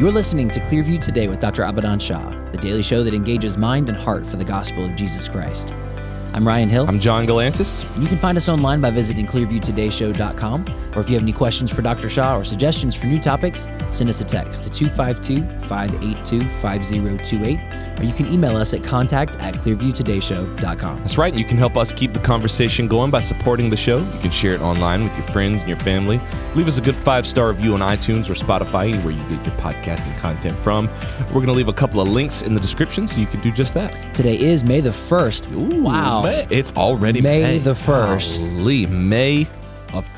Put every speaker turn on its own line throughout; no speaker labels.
You're listening to Clearview Today with Dr. Abadan Shah, the daily show that engages mind and heart for the gospel of Jesus Christ. I'm Ryan Hill.
I'm John Galantis.
You can find us online by visiting clearviewtodayshow.com, or if you have any questions for Dr. Shah or suggestions for new topics, send us a text to 252-582-5028, or you can email us at contact@clearviewtodayshow.com.
That's right. You can help us keep the conversation going by supporting the show. You can share it online with your friends and your family. Leave us a good 5-star review on iTunes or Spotify, where you get your podcasting content from. We're going to leave a couple of links in the description so you can do just that.
Today is May the 1st.
Ooh,
wow.
It's already
May the 1st.
Holy May of...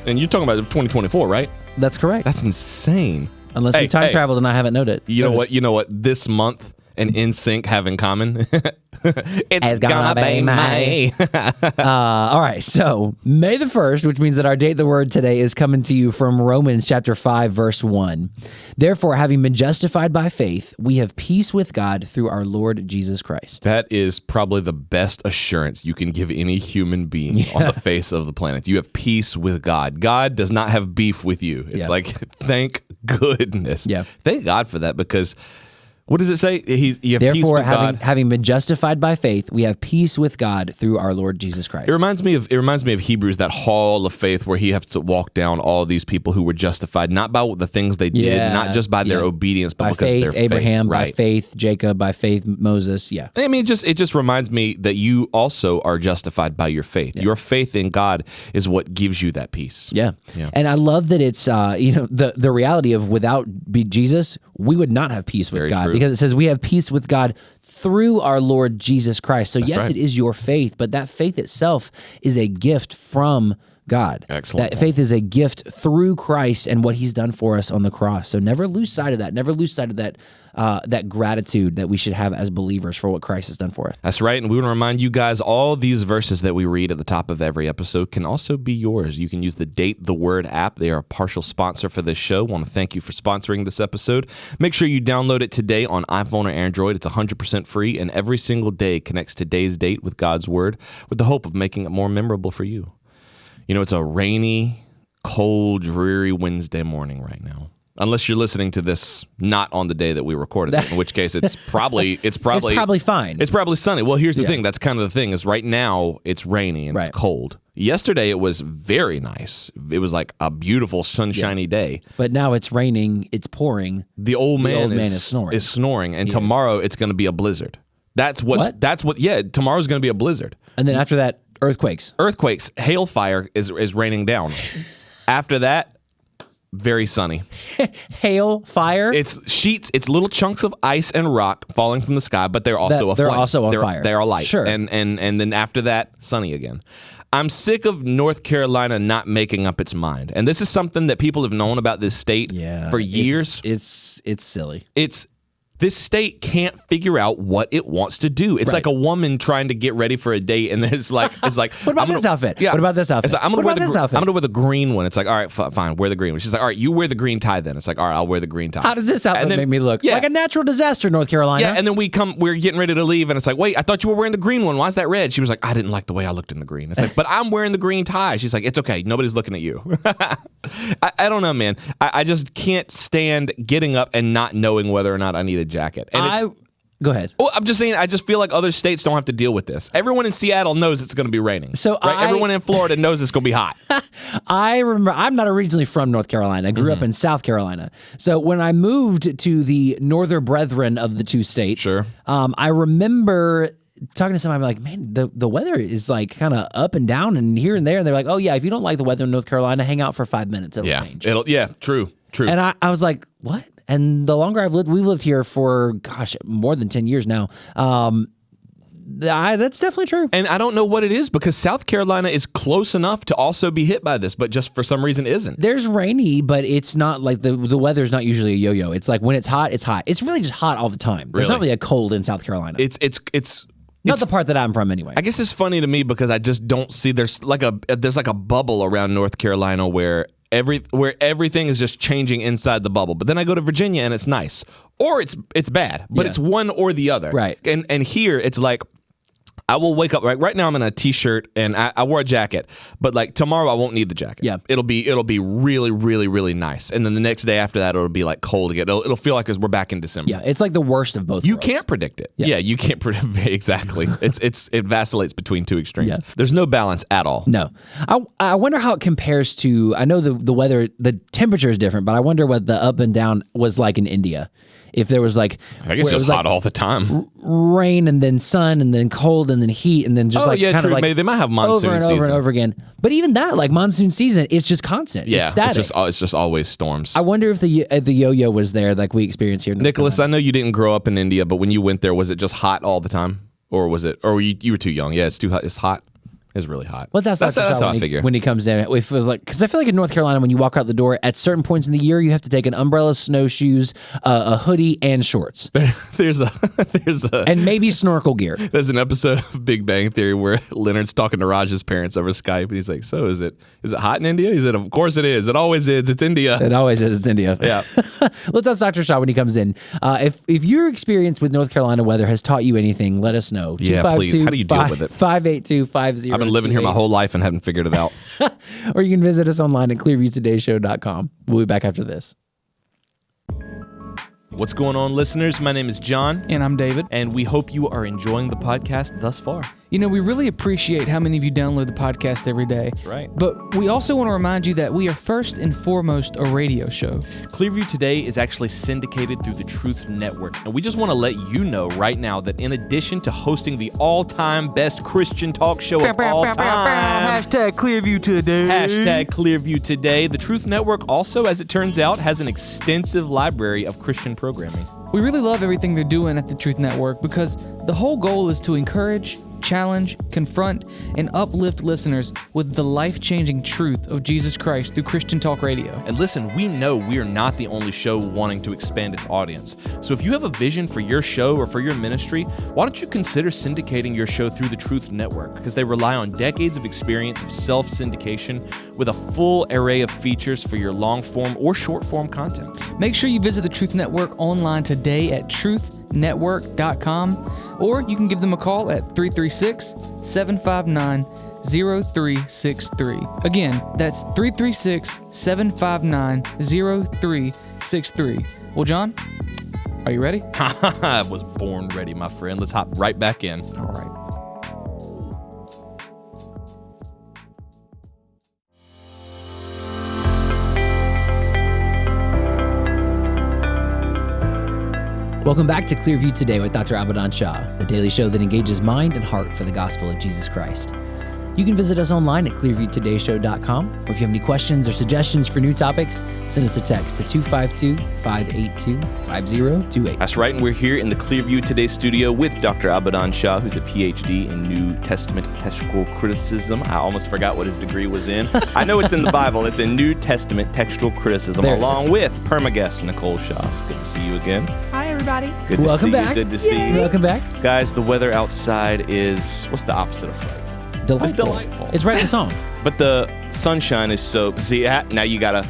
And you're talking about 2024, right?
That's correct.
That's insane.
Unless we time traveled and I haven't noted.
You know what this month and NSYNC have in common? It's gonna be May.
All right, so May the 1st, which means that our date the word today is coming to you from Romans chapter 5, verse 1. Therefore, having been justified by faith, we have peace with God through our Lord Jesus Christ.
That is probably the best assurance you can give any human being on the face of the planet. You have peace with God. God does not have beef with you. It's like, thank goodness.
Yeah.
Thank God for that, because... What does it say? You have
Therefore,
peace with God.
having been justified by faith, we have peace with God through our Lord Jesus Christ.
It reminds me of Hebrews, that hall of faith where he has to walk down all these people who were justified, not by the things they did, not just by their obedience, but
by
because
faith,
their faith.
Abraham,
right.
by faith, Jacob, by faith, Moses. Yeah.
I mean, it just reminds me that you also are justified by your faith. Yeah. Your faith in God is what gives you that peace.
Yeah. And I love that it's the reality of without Jesus, we would not have peace with God, because it says we have peace with God through our Lord Jesus Christ. So yes, it is your faith, but that faith itself is a gift from God.
Excellent.
That faith is a gift through Christ and what he's done for us on the cross. So never lose sight of that. Never lose sight of that gratitude that we should have as believers for what Christ has done for us.
That's right. And we want to remind you guys, all these verses that we read at the top of every episode can also be yours. You can use the Date the Word app. They are a partial sponsor for this show. Want to thank you for sponsoring this episode. Make sure you download it today on iPhone or Android. It's 100% free, and every single day connects today's date with God's Word with the hope of making it more memorable for you. You know, it's a rainy, cold, dreary Wednesday morning right now. Unless you're listening to this not on the day that we recorded it, in which case it's probably
fine.
It's probably sunny. Well, here's the thing. That's kind of the thing, is right now it's rainy and it's cold. Yesterday it was very nice. It was like a beautiful sunshiny day. But
now it's raining, it's pouring.
The old man is snoring, and tomorrow it's going to be a blizzard. Tomorrow's going to be a blizzard.
And then after that, earthquakes,
hailfire is raining down. After that, very sunny.
Hail, fire?
It's little chunks of ice and rock falling from the sky, but they're also
on fire.
They're alight.
Sure.
And then after that, sunny again. I'm sick of North Carolina not making up its mind. And this is something that people have known about this state for years.
It's silly.
This state can't figure out what it wants to do. It's like a woman trying to get ready for a date, and it's like,
what about this outfit?
Yeah.
What about this outfit?
It's like, I'm gonna wear the green one. It's like, all right, fine, wear the green one. She's like, all right, you wear the green tie then. It's like, all right, I'll wear the green tie.
How does this outfit make me look? Like a natural disaster, North Carolina.
Yeah, and then we're getting ready to leave, and it's like, wait, I thought you were wearing the green one. Why is that red? She was like, I didn't like the way I looked in the green. It's like, but I'm wearing the green tie. She's like, it's okay, nobody's looking at you. I don't know, man. I just can't stand getting up and not knowing whether or not I need a jacket. And
Go ahead.
Well, I'm just saying, I just feel like other states don't have to deal with this. Everyone in Seattle knows it's going to be raining. Everyone in Florida knows it's going to be hot.
I remember, I'm not originally from North Carolina. I grew up in South Carolina. So when I moved to the northern brethren of the two states, I remember talking to somebody like, man, the weather is like kind of up and down and here and there. And they're like, oh yeah, if you don't like the weather in North Carolina, hang out for 5 minutes. It'll change.
True.
And I was like, what? And the longer we've lived here for, more than 10 years now. That's definitely true.
And I don't know what it is, because South Carolina is close enough to also be hit by this, but just for some reason isn't.
There's rainy, but it's not like the weather's not usually a yo-yo. It's like when it's hot, it's hot. It's really just hot all the time. There's not really a cold in South Carolina.
It's
not the part that I'm from anyway.
I guess it's funny to me because I just don't see there's like a bubble around North Carolina where everything is just changing inside the bubble. But then I go to Virginia and it's nice, or it's bad, but it's one or the other.
Right.
And here it's like I will wake up right now. I'm in a t-shirt and I wore a jacket, but like tomorrow I won't need the jacket.
Yeah,
it'll be really, really, really nice. And then the next day after that, it'll be like cold again. It'll feel like we're back in December.
Yeah, it's like the worst of both.
You
worlds.
can't predict it. Yeah, you can't predict exactly. It vacillates between two extremes.
Yeah.
There's no balance at all.
No, I wonder how it compares to. I know the weather, the temperature is different, but I wonder what the up and down was like in India. If there was like,
I guess it's just hot all the time.
Rain and then sun and then cold and then heat and then just
kind
of like
they might have monsoon
over and
season.
over and over again. But even that, like monsoon season, it's just constant.
Yeah,
it's static.
it's just always storms.
I wonder if the yo-yo was there like we experience here in North
Nicholas,
Carolina.
I know you didn't grow up in India, but when you went there, was it just hot all the time, or was it? Or were you were too young? Yeah, it's too hot. It's hot. It's really hot.
Well, that's
how I figure.
When he comes in, if it was like, because I feel like in North Carolina, when you walk out the door at certain points in the year, you have to take an umbrella, snowshoes, a hoodie, and shorts.
there's a
and maybe snorkel gear.
There's an episode of Big Bang Theory where Leonard's talking to Raj's parents over Skype, and he's like, "So is it hot in India?" He said, "Of course it is. It always is. It's India.
It always is. It's India."
Yeah.
Let's ask Dr. Shah when he comes in. If your experience with North Carolina weather has taught you anything, let us know.
Yeah, please. How do you deal with it?
582-5028.
I've been living here my whole life and haven't figured it out.
Or you can visit us online at clearviewtodayshow.com. We'll be back after this.
What's going on, listeners? My name is John.
And I'm David.
And we hope you are enjoying the podcast thus far.
You know, we really appreciate how many of you download the podcast every day.
Right.
But we also want to remind you that we are first and foremost a radio show.
Clearview Today is actually syndicated through the Truth Network. And we just want to let you know right now that in addition to hosting the all-time best Christian talk show of all time,
Hashtag Clearview Today.
Hashtag Clearview Today, the Truth Network also, as it turns out, has an extensive library of Christian programming.
We really love everything they're doing at the Truth Network because the whole goal is to encourage, challenge, confront, and uplift listeners with the life-changing truth of Jesus Christ through Christian Talk Radio.
And listen, we know we are not the only show wanting to expand its audience. So if you have a vision for your show or for your ministry, why don't you consider syndicating your show through the Truth Network? Because they rely on decades of experience of self-syndication with a full array of features for your long-form or short-form content.
Make sure you visit the Truth Network online today at truthnetwork.com, or you can give them a call at 336-759-0363. Again, that's 336-759-0363. Well, John, are you ready?
I was born ready, my friend. Let's hop right back in.
All right.
Welcome back to Clearview Today with Dr. Abadan Shah, the daily show that engages mind and heart for the gospel of Jesus Christ. You can visit us online at clearviewtodayshow.com, or if you have any questions or suggestions for new topics, send us a text to 252-582-5028.
That's right, and we're here in the Clearview Today studio with Dr. Abadan Shah, who's a PhD in New Testament textual criticism. I almost forgot what his degree was in. I know it's in the Bible. It's in New Testament textual criticism, along with permaguest Nicole Shah. It's good to see you again.
Hi, everybody.
Good to
Welcome
see
back.
you. Good to see you.
Welcome back.
Guys, the weather outside is, what's the opposite of frightful?
Delightful.
It's delightful.
It's right in the song.
But the sunshine is so, see, now you gotta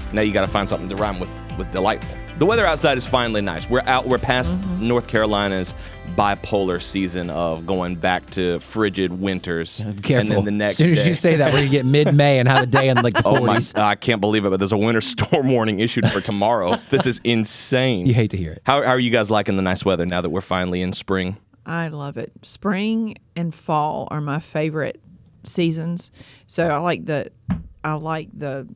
find something to rhyme with delightful. The weather outside is finally nice. We're past North Carolina's bipolar season of going back to frigid winters.
Be careful.
And then the next
as soon as
day,
you say that, we're going to get mid-May and have a day in like the 40s.
I can't believe it, but there's a winter storm warning issued for tomorrow. This is insane.
You hate to hear it.
How are you guys liking the nice weather now that we're finally in spring?
I love it. Spring and fall are my favorite seasons. So I like the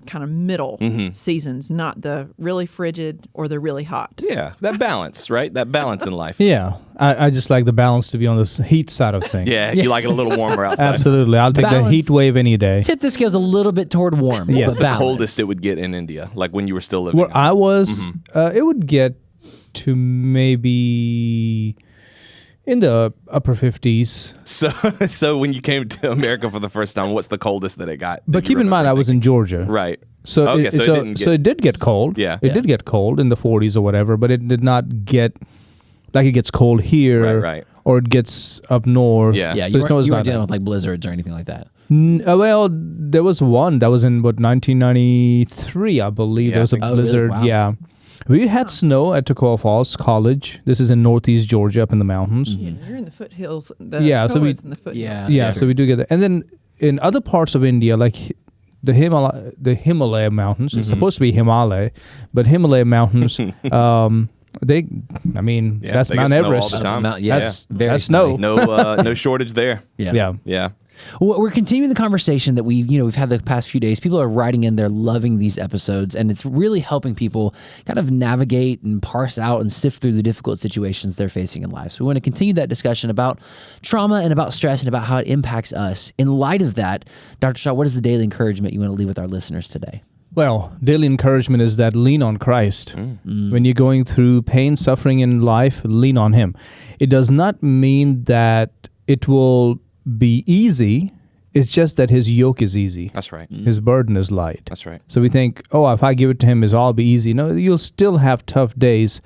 kind of middle seasons, not the really frigid or the really hot.
Yeah, that balance, right? That balance in life.
Yeah, I just like the balance to be on the heat side of things.
Yeah, you like it a little warmer outside.
Absolutely. I'll take
Balance.
the heat wave any day.
Tip the scales a little bit toward warm.
Yes.
but
What's the
balanced.
coldest it would get in India, like when you were still living
Where
there?
I was, it would get to maybe in the upper 50s.
So when you came to America for the first time, what's the coldest that it got?
But keep in mind, I was in Georgia.
Right.
So
Okay,
it,
so it
so,
didn't
so
get-
it did get cold.
Yeah.
It did get cold in the 40s or whatever, but it did not get like it gets cold here.
Right.
Or it gets up north.
Yeah.
Yeah,
So
you
it's
weren't
not
dealing
that.
with like blizzards or anything like that.
Well, there was one that was in 1993, I believe.
Yeah,
There was a
I think
so.
blizzard.
Oh, really? Wow.
Yeah. We had snow at Toccoa Falls College. This is in northeast Georgia, up in the mountains.
Yeah, you're in the foothills.
So
in the foothills.
So we do get that. And then in other parts of India, like the Himalaya mountains, it's supposed to be Himalaya, but Himalaya mountains, that's Mount Everest.
All the time.
That's snow.
No shortage there.
Yeah.
Well, we're continuing the conversation that we've had the past few days. People are writing in, they're loving these episodes, and it's really helping people kind of navigate and parse out and sift through the difficult situations they're facing in life. So we want to continue that discussion about trauma and about stress and about how it impacts us. In light of that, Dr. Shah, what is the daily encouragement you want to leave with our listeners today?
Well, daily encouragement is that lean on Christ. When you're going through pain, suffering in life, lean on Him. It does not mean that it will be easy. It's just that His yoke is easy.
That's right.
His burden is light.
That's right.
So we think, if I give it to Him, it'll all be easy. No, you'll still have tough days,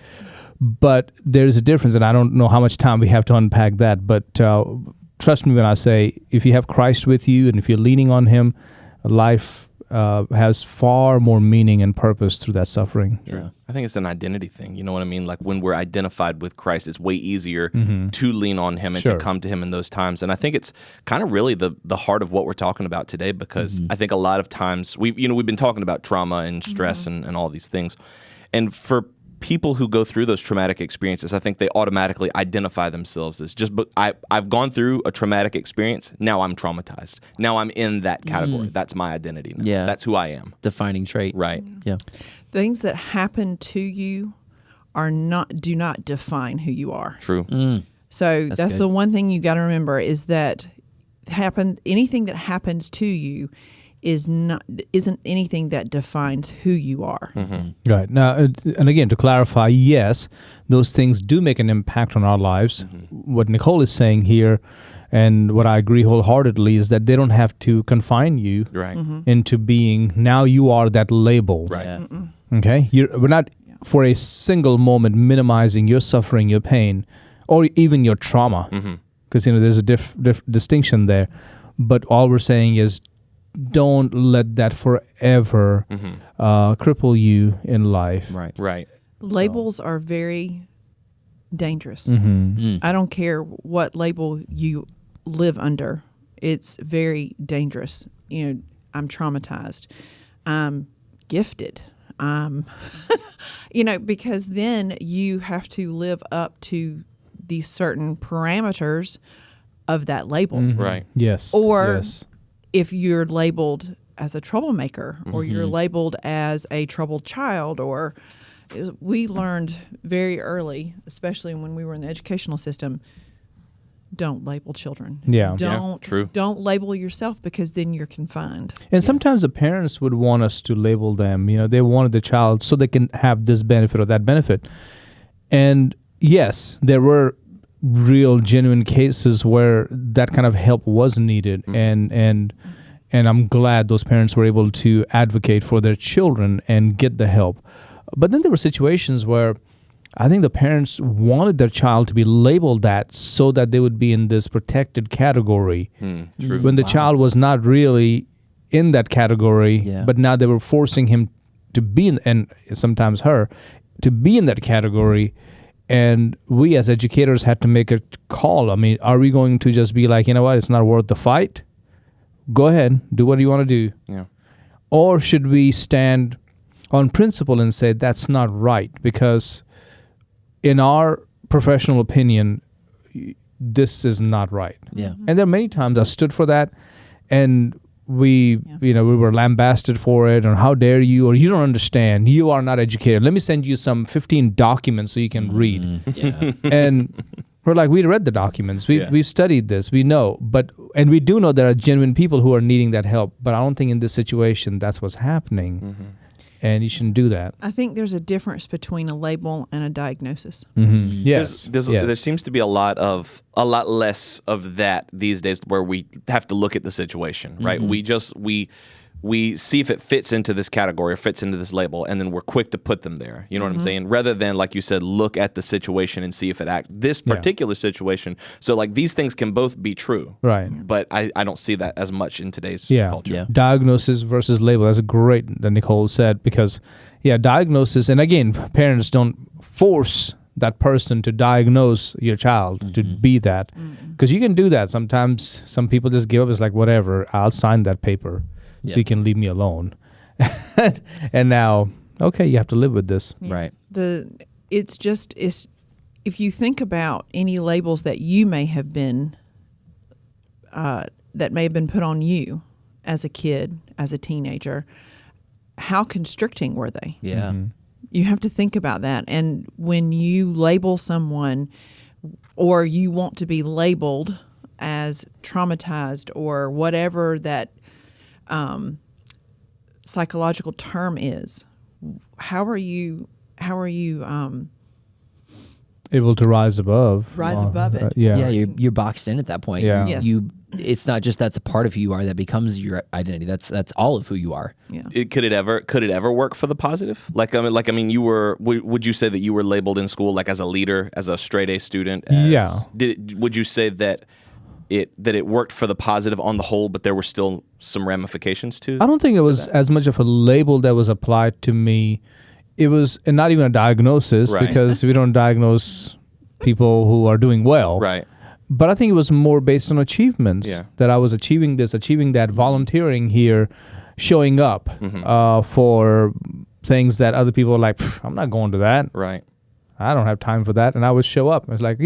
but there's a difference, and I don't know how much time we have to unpack that, but trust me when I say, if you have Christ with you and if you're leaning on Him, life has far more meaning and purpose through that suffering.
Yeah. I think it's an identity thing. You know what I mean? Like when we're identified with Christ, it's way easier to lean on Him and to come to Him in those times. And I think it's kind of really the heart of what we're talking about today, because I think a lot of times we've been talking about trauma and stress and all these things. And for people who go through those traumatic experiences, I think they automatically identify themselves as I've gone through a traumatic experience. Now I'm traumatized. Now I'm in that category. That's my identity now.
Yeah.
That's who I am.
Defining trait.
Right.
Yeah.
Things that happen to you do not define who you are.
True.
So that's
good.
the one thing you got to remember is that anything that happens to you isn't anything that defines who you are.
Right. Now, and again, to clarify, yes, those things do make an impact on our lives. What Nicole is saying here, and what I agree wholeheartedly, is that they don't have to confine you into being, now you are that label.
Right.
Yeah.
Okay? We're not for a single moment minimizing your suffering, your pain, or even your trauma, because there's a distinction there. But all we're saying is, don't let that forever cripple you in life.
Right.
Labels are very dangerous. I don't care what label you live under. It's very dangerous. I'm traumatized. I'm gifted. Because then you have to live up to these certain parameters of that label.
Right.
Yes.
Or if you're labeled as a troublemaker or you're labeled as a troubled child, or we learned very early, especially when we were in the educational system, don't label children. Don't label yourself, because then you're confined.
And sometimes the parents would want us to label them. They wanted the child so they can have this benefit or that benefit. And yes, there were real genuine cases where that kind of help was needed, and I'm glad those parents were able to advocate for their children and get the help. But then there were situations where I think the parents wanted their child to be labeled that so that they would be in this protected category, when the child was not really in that category, but now they were forcing him to be in, and sometimes her, to be in that category. And we as educators had to make a call. I mean, are we going to just be like, it's not worth the fight? Go ahead, do what you want to do.
Yeah.
Or should we stand on principle and say that's not right? Because in our professional opinion, this is not right.
Yeah.
And there are many times I stood for that, and we were lambasted for it, or how dare you, or you don't understand, you are not educated. Let me send you some 15 documents so you can read.
Yeah.
And we're like, we read the documents, we've studied this, we know, and we do know there are genuine people who are needing that help, but I don't think in this situation that's what's happening. And you shouldn't do that.
I think there's a difference between a label and a diagnosis.
Yes.
There seems to be a lot less of that these days, where we have to look at the situation, right? we see if it fits into this category or fits into this label, and then we're quick to put them there. You know what I'm saying? Rather than, like you said, look at the situation and see if it this particular situation. So like these things can both be true.
Right.
But I don't see that as much in today's culture.
Yeah.
Diagnosis versus label. That's great that Nicole said, because diagnosis, and again, parents don't force that person to diagnose your child to be that, because you can do that. Sometimes some people just give up. It's like, whatever, I'll sign that paper. So you can leave me alone. And now, okay, you have to live with this.
Yeah. Right.
It's if you think about any labels that you may have been, that may have been put on you as a kid, as a teenager, how constricting were they?
Yeah.
You have to think about that. And when you label someone, or you want to be labeled as traumatized or whatever that psychological term is, how are you
Able to rise above
it?
Yeah, you're boxed in at that point.
Yeah.
Yes.
It's not just that's a part of who you are that becomes your identity. That's all of who you are.
Yeah.
Could it ever work for the positive? Would you say that you were labeled in school like as a leader, as a straight A student? Would you say that it worked for the positive on the whole, but there were still some ramifications to?
I don't think it was as much of a label that was applied to me. It was, and not even a diagnosis, because we don't diagnose people who are doing well.
Right.
But I think it was more based on achievements, that I was achieving this, achieving that, volunteering here, showing up for things that other people are like, I'm not going to that.
Right.
I don't have time for that. And I would show up. It's like,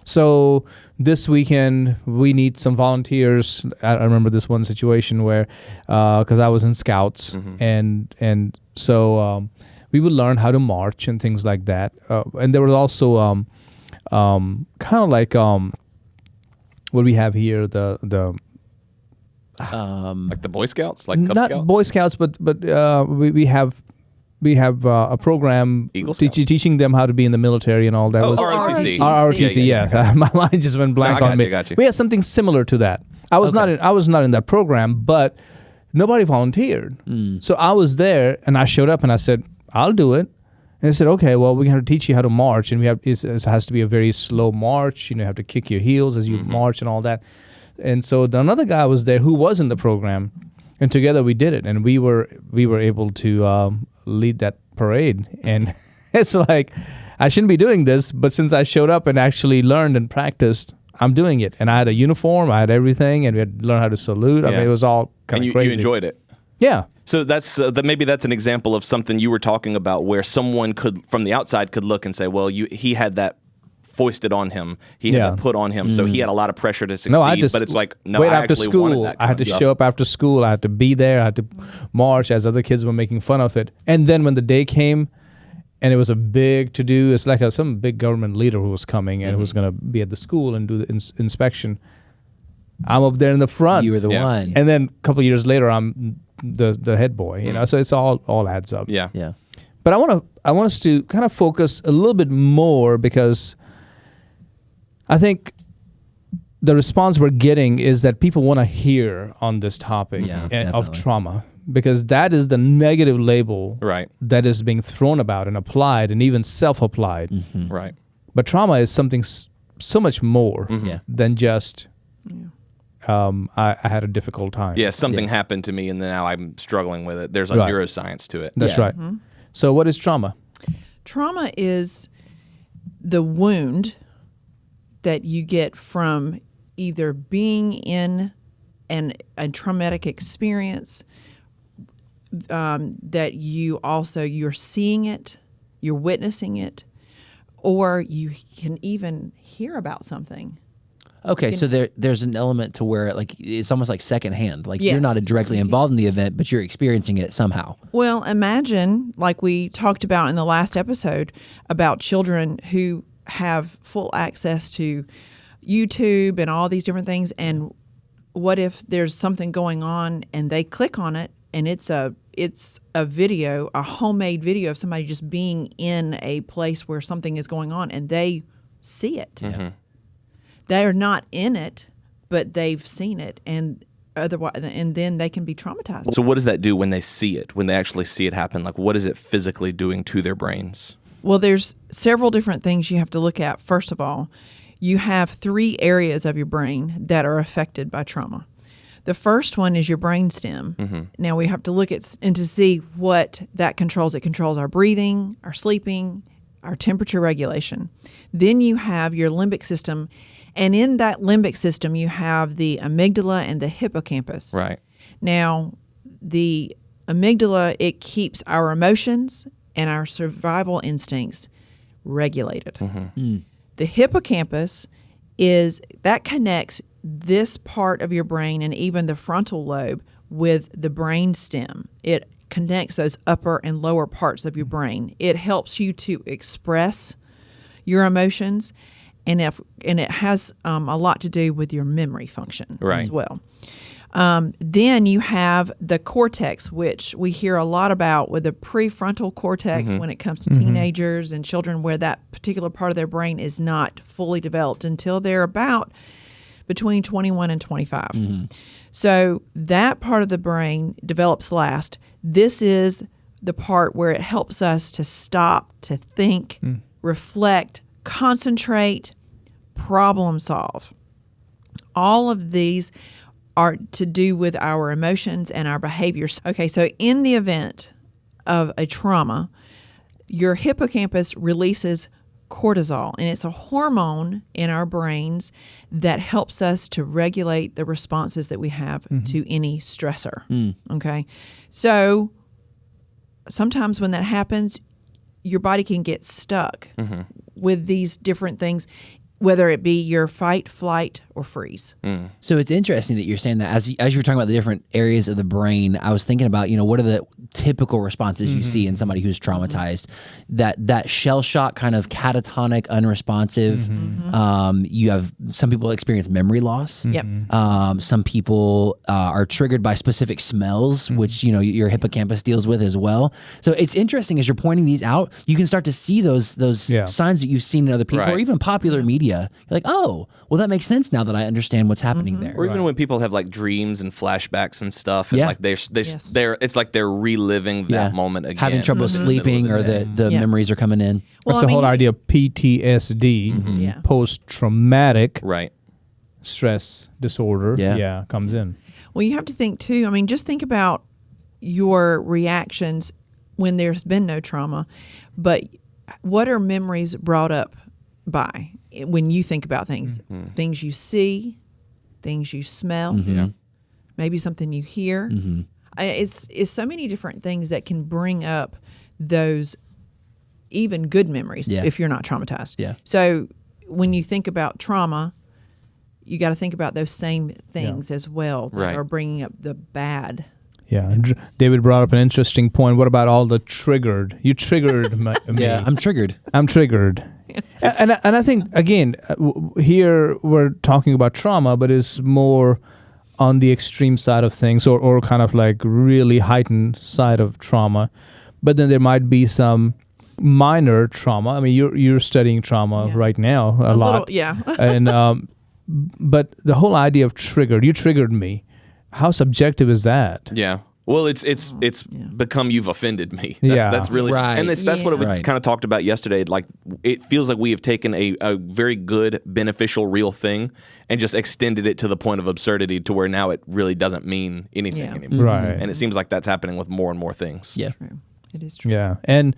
so this weekend we need some volunteers. I remember this one situation where, because I was in Scouts, and so we would learn how to march and things like that. And there was also kind of like what we have here,
like the Boy Scouts, like Cub
not
Scouts?
Boy Scouts, but we have a program teaching them how to be in the military and all that.
ROTC.
ROTC, yeah. My mind just went blank on me.
Got you.
We had something similar to that. I was not in that program, but nobody volunteered. So I was there, and I showed up, and I said, I'll do it. And they said, okay, well, we're going to teach you how to march, and it has to be a very slow march. You have to kick your heels as you march and all that. And so another guy was there who was in the program, and together we did it, and we were able to lead that parade. And it's like, I shouldn't be doing this, but since I showed up and actually learned and practiced, I'm doing it. And I had a uniform, I had everything, and we had to learn how to salute. I mean, it was all kind of crazy.
You enjoyed it.
Yeah.
So maybe that's an example of something you were talking about, where someone could, from the outside, could look and say, well, he had that foisted on him. He had that put on him. So he had a lot of pressure to succeed. But it's like, no, I actually wanted that.
I had to show up after school. I had to be there. I had to march as other kids were making fun of it. And then when the day came, and it was a big to-do, it's like some big government leader who was coming and was going to be at the school and do the inspection. I'm up there in the front.
You were the one.
And then a couple of years later, I'm the head boy. You know, so it's all adds up.
Yeah.
Yeah.
But I want us to kind of focus a little bit more, because I think the response we're getting is that people want to hear on this topic of trauma, because that is the negative label that is being thrown about and applied, and even self-applied.
Right.
But trauma is something so much more than just I had a difficult time.
Yeah, something happened to me and then now I'm struggling with it. There's a neuroscience to it.
That's right. So what is trauma?
Trauma is the wound that you get from either being in a traumatic experience, that you're seeing it, you're witnessing it, or you can even hear about something.
Okay, so there's an element to where it's almost like secondhand. Like you're
Yes.
not directly involved in the event, but you're experiencing it somehow.
Well, imagine, like we talked about in the last episode, about children who have full access to YouTube and all these different things. And what if there's something going on and they click on it and it's a video, a homemade video of somebody just being in a place where something is going on, and they see it. They are not in it, but they've seen it, and otherwise, and then they can be traumatized.
So what does that do when they see it, when they actually see it happen? Like, what is it physically doing to their brains?
Well, there's several different things you have to look at. First of all, you have 3 areas of your brain that are affected by trauma. The first one is your brainstem. Mm-hmm. Now we have to look at and to see what that controls. It controls our breathing, our sleeping, our temperature regulation. Then you have your limbic system, and in that limbic system you have the amygdala and the hippocampus.
Right.
Now, the amygdala, it keeps our emotions and our survival instincts regulated. Mm-hmm. The hippocampus that connects this part of your brain and even the frontal lobe with the brain stem. It connects those upper and lower parts of your brain. It helps you to express your emotions, and it has a lot to do with your memory function as well. Then you have the cortex, which we hear a lot about with the prefrontal cortex when it comes to teenagers and children, where that particular part of their brain is not fully developed until they're about between 21 and 25. So that part of the brain develops last. This is the part where it helps us to stop, to think, reflect, concentrate, problem solve. All of these are to do with our emotions and our behaviors. Okay, so in the event of a trauma, your hippocampus releases cortisol, and it's a hormone in our brains that helps us to regulate the responses that we have to any stressor. Okay, so sometimes when that happens, your body can get stuck with these different things, whether it be your fight, flight, or freeze.
So it's interesting that you're saying that. As you were talking about the different areas of the brain, I was thinking about, what are the typical responses you see in somebody who's traumatized? That shell shock, kind of catatonic, unresponsive. You have some people experience memory loss.
Yep.
Some people are triggered by specific smells, which your hippocampus deals with as well. So it's interesting as you're pointing these out, you can start to see those signs that you've seen in other people, or even popular media. You're like, oh, well, that makes sense now that I understand what's happening there.
Or even when people have like dreams and flashbacks and stuff, and like they're it's like they're reliving that moment again,
having trouble sleeping, or the memories are coming in.
Well, that's the whole idea of PTSD, post-traumatic stress disorder. Comes in.
Well, you have to think too. I mean, just think about your reactions when there's been no trauma, but what are memories brought up by when you think about things? Things you see, things you smell, maybe something you hear. It's so many different things that can bring up those even good memories if you're not traumatized. So when you think about trauma, you got to think about those same things as well that are bringing up the bad.
David brought up an interesting point. What about all the triggered? You triggered me.
Yeah, I'm triggered.
And I think, again, here we're talking about trauma, but it's more on the extreme side of things, or kind of like really heightened side of trauma. But then there might be some minor trauma. I mean, you're studying trauma right now a lot. And but the whole idea of triggered, you triggered me. How subjective is that?
Yeah. Well, it's become you've offended me. That's really
right.
And that's what we kind of talked about yesterday. Like, it feels like we have taken a very good, beneficial, real thing and just extended it to the point of absurdity, to where now it really doesn't mean anything anymore.
Right.
And it seems like that's happening with more and more things.
Yeah.
True. It is true.
Yeah. And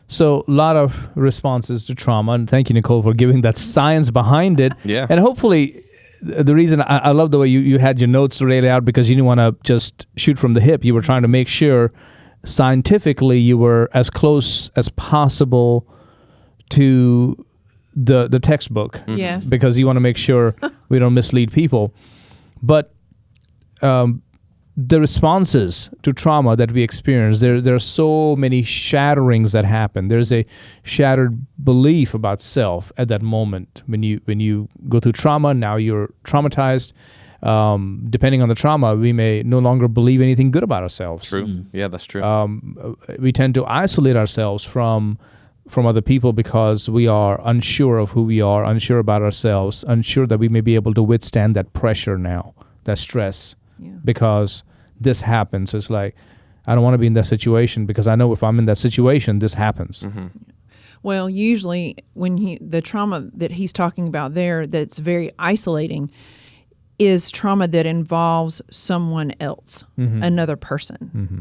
so a lot of responses to trauma, and thank you, Nicole, for giving that science behind it.
Yeah.
And hopefully, the reason I love the way you had your notes laid out, because you didn't want to just shoot from the hip. You were trying to make sure scientifically you were as close as possible to the textbook.
Yes.
Because you want to make sure we don't mislead people. But the responses to trauma that we experience, there are so many shatterings that happen. There's a shattered belief about self at that moment. When you go through trauma, now you're traumatized. Depending on the trauma, we may no longer believe anything good about ourselves.
True. Yeah, that's true.
We tend to isolate ourselves from other people because we are unsure of who we are, unsure about ourselves, unsure that we may be able to withstand that pressure now, that stress. because this happens. It's like, I don't want to be in that situation because I know if I'm in that situation, this happens.
Well, usually when the trauma that he's talking about there that's very isolating is trauma that involves someone else, another person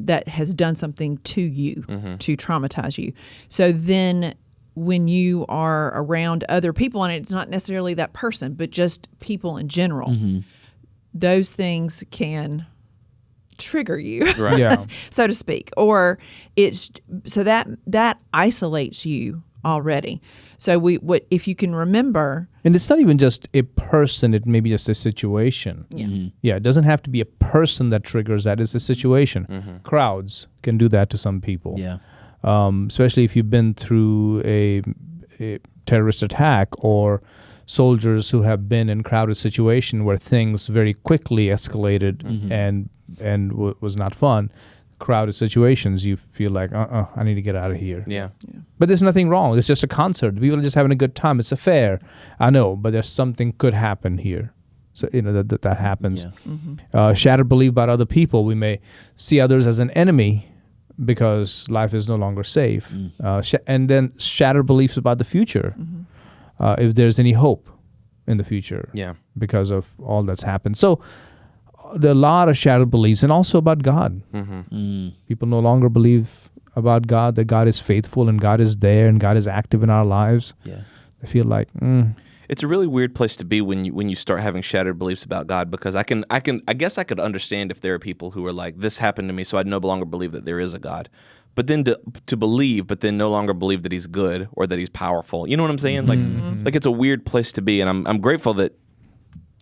that has done something to you to traumatize you. So then when you are around other people, and it's not necessarily that person, but just people in general, those things can trigger you, so to speak, or that isolates you already. So what if you can remember,
and it's not even just a person, it may be just a situation. It doesn't have to be a person that triggers that. It's a situation. Crowds can do that to some people, especially if you've been through a terrorist attack, or soldiers who have been in crowded situation where things very quickly escalated and was not fun. Crowded situations, you feel like, I need to get out of here. But there's nothing wrong. It's just a concert. People are just having a good time. It's a fair. I know, but there's something could happen here. So, that happens. Shattered belief about other people. We may see others as an enemy because life is no longer safe. And then shattered beliefs about the future. If there's any hope in the future. Because of all that's happened. So, there are a lot of shattered beliefs, and also about God. People no longer believe about God, that God is faithful and God is there and God is active in our lives. I feel like
it's a really weird place to be when you start having shattered beliefs about God, because I guess I could understand if there are people who are like, this happened to me, so I no longer believe that there is a God. But then to believe, but then no longer believe that He's good or that He's powerful. You know what I'm saying? Like it's a weird place to be, and I'm grateful that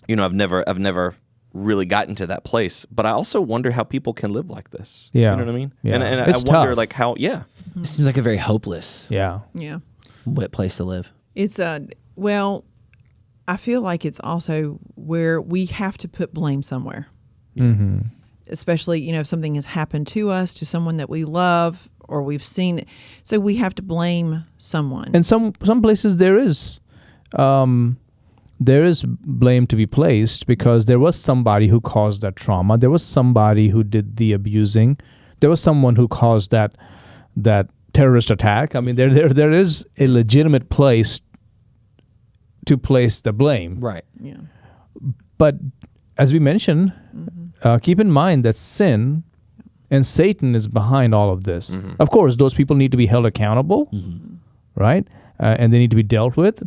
I've never really gotten to that place, but I also wonder how people can live like this. You know what I mean? And I wonder
tough.
like how.
It seems like a very hopeless place to live.
It's well, I feel like it's also where we have to put blame somewhere. Especially, if something has happened to us, to someone that we love, or we've seen it. So we have to blame someone.
And some places there is blame to be placed, because there was somebody who caused that trauma. There was somebody who did the abusing. There was someone who caused that terrorist attack. I mean, there is a legitimate place to place the blame.
Right.
Yeah.
But as we mentioned, keep in mind that sin and Satan is behind all of this. Of course, those people need to be held accountable, right? And they need to be dealt with.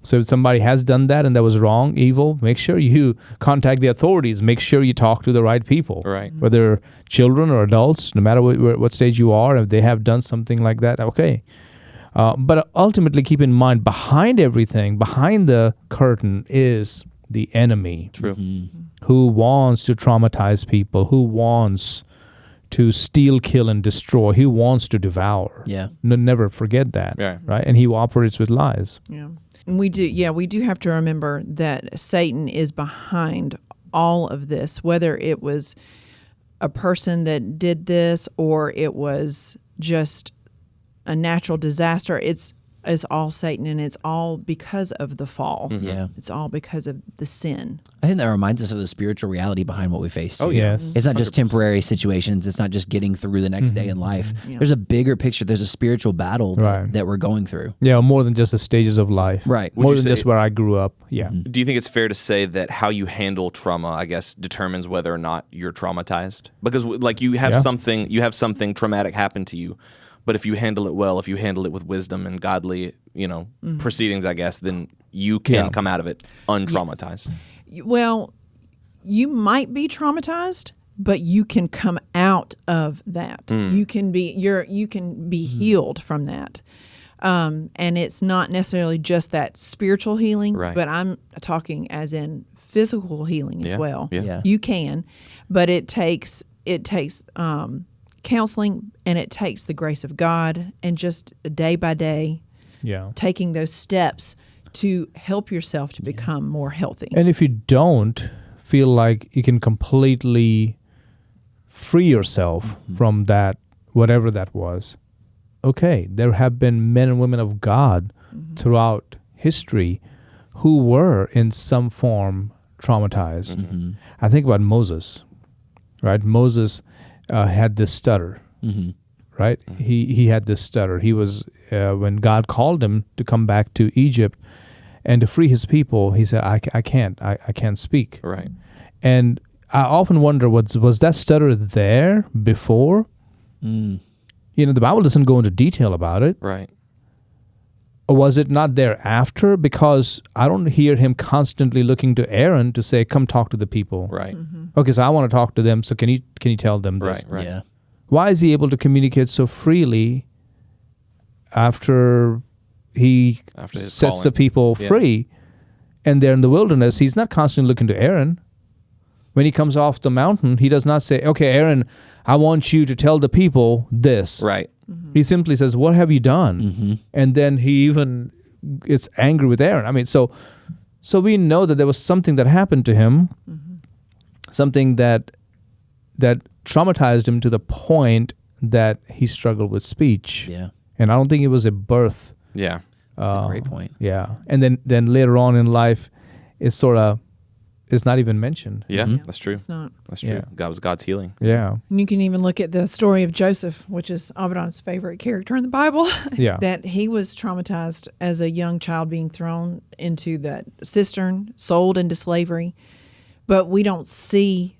So if somebody has done that and that was wrong, evil, make sure you contact the authorities. Make sure you talk to the right people.
Right.
Whether children or adults, no matter what stage you are, if they have done something like that, okay. But ultimately, keep in mind, behind everything, behind the curtain is the enemy.
True.
Who wants to traumatize people, who wants to steal, kill, and destroy, who wants to devour. Never forget that. Right? And he operates with lies.
We do have to remember that Satan is behind all of this, whether it was a person that did this or it was just a natural disaster. It's all Satan, and it's all because of the fall. It's all because of the sin.
I think that reminds us of the spiritual reality behind what we face.
Oh, yes.
It's not just temporary situations. It's not just getting through the next day in life. There's a bigger picture. There's a spiritual battle that we're going through.
Yeah, more than just the stages of life.
Right.
More than just where I grew up. Yeah.
Do you think it's fair to say that how you handle trauma, I guess, determines whether or not you're traumatized? Because like you have something traumatic happen to you. But if you handle it well, if you handle it with wisdom and godly, proceedings, I guess, then you can come out of it untraumatized.
Well, you might be traumatized, but you can come out of that. You can be healed from that. And it's not necessarily just that spiritual healing, but I'm talking as in physical healing as well. You can, but it takes counseling, and it takes the grace of God, and just day by day taking those steps to help yourself to become more healthy.
And if you don't feel like you can completely free yourself from that, whatever that was, okay, there have been men and women of God throughout history who were in some form traumatized. I think about Moses, right? Moses had this stutter, right? He had this stutter. He was, when God called him to come back to Egypt and to free his people, he said, I can't speak.
Right.
And I often wonder, was that stutter there before? You know, the Bible doesn't go into detail about it.
Right.
Or was it not there after? Because I don't hear him constantly looking to Aaron to say, come talk to the people.
Right.
Okay, so I want to talk to them, so can you tell them this?
Right.
Yeah.
Why is he able to communicate so freely after he
After his
sets the
calling.
people
Yeah.
free and they're in the wilderness? He's not constantly looking to Aaron. When he comes off the mountain, he does not say, okay, Aaron, I want you to tell the people this.
Right.
He simply says, what have you done? And then he even gets angry with Aaron. I mean, so we know that there was something that happened to him, something that traumatized him to the point that he struggled with speech.
Yeah.
And I don't think it was a birth.
Yeah.
That's a great point.
Yeah. And then later on in life, it's sort of, it's not even mentioned.
Yeah. That's true.
It's not.
That's true.
Yeah.
God was God's healing.
Yeah.
And you can even look at the story of Joseph, which is Abaddon's favorite character in the Bible.
Yeah.
That he was traumatized as a young child being thrown into that cistern, sold into slavery. But we don't see,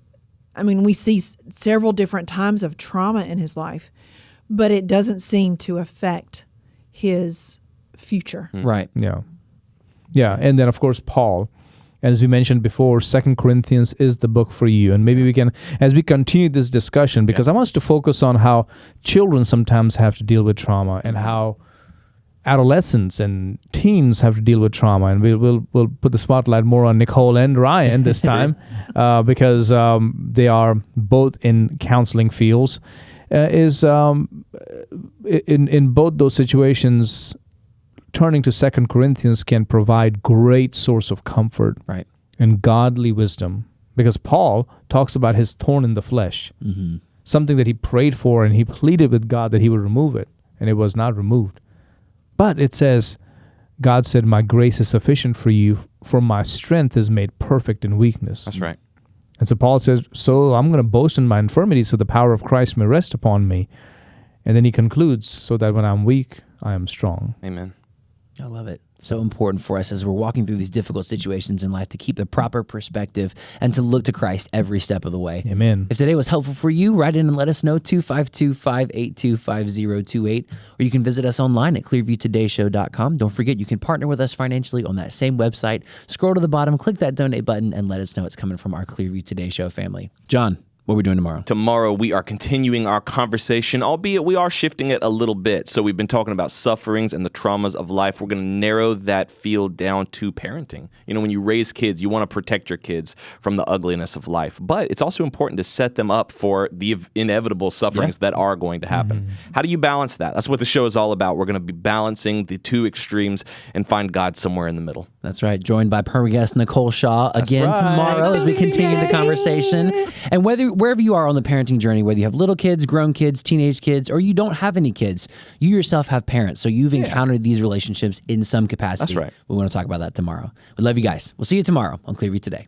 I mean, we see several different times of trauma in his life, but it doesn't seem to affect his future.
Right.
Yeah. Yeah. And then, of course, Paul. And as we mentioned before, 2 Corinthians is the book for you. And maybe we can, as we continue this discussion, because I want us to focus on how children sometimes have to deal with trauma and how adolescents and teens have to deal with trauma. And we'll put the spotlight more on Nicole and Ryan this time because they are both in counseling fields. In both those situations, turning to 2 Corinthians can provide great source of comfort
Right.
and godly wisdom, because Paul talks about his thorn in the flesh, something that he prayed for and he pleaded with God that he would remove it, and it was not removed. But it says, God said, my grace is sufficient for you, for my strength is made perfect in weakness.
That's right.
And so Paul says, so I'm going to boast in my infirmities so the power of Christ may rest upon me. And then he concludes, so that when I'm weak, I am strong.
Amen.
I love it. So important for us as we're walking through these difficult situations in life to keep the proper perspective and to look to Christ every step of the way.
Amen.
If today was helpful for you, write in and let us know, 252-582-5028, or you can visit us online at clearviewtodayshow.com. Don't forget, you can partner with us financially on that same website. Scroll to the bottom, click that donate button, and let us know it's coming from our Clearview Today Show family. John, what are we doing tomorrow?
Tomorrow, we are continuing our conversation, albeit we are shifting it a little bit. So we've been talking about sufferings and the traumas of life. We're going to narrow that field down to parenting. You know, when you raise kids, you want to protect your kids from the ugliness of life. But it's also important to set them up for the inevitable sufferings that are going to happen. How do you balance that? That's what the show is all about. We're going to be balancing the two extremes and find God somewhere in the middle.
That's right. Joined by perma guest Nicole Shah again tomorrow as we continue the conversation. And wherever you are on the parenting journey, whether you have little kids, grown kids, teenage kids, or you don't have any kids, you yourself have parents. So you've encountered these relationships in some capacity.
That's right.
We want to talk about that tomorrow. We love you guys. We'll see you tomorrow on Clearview Today.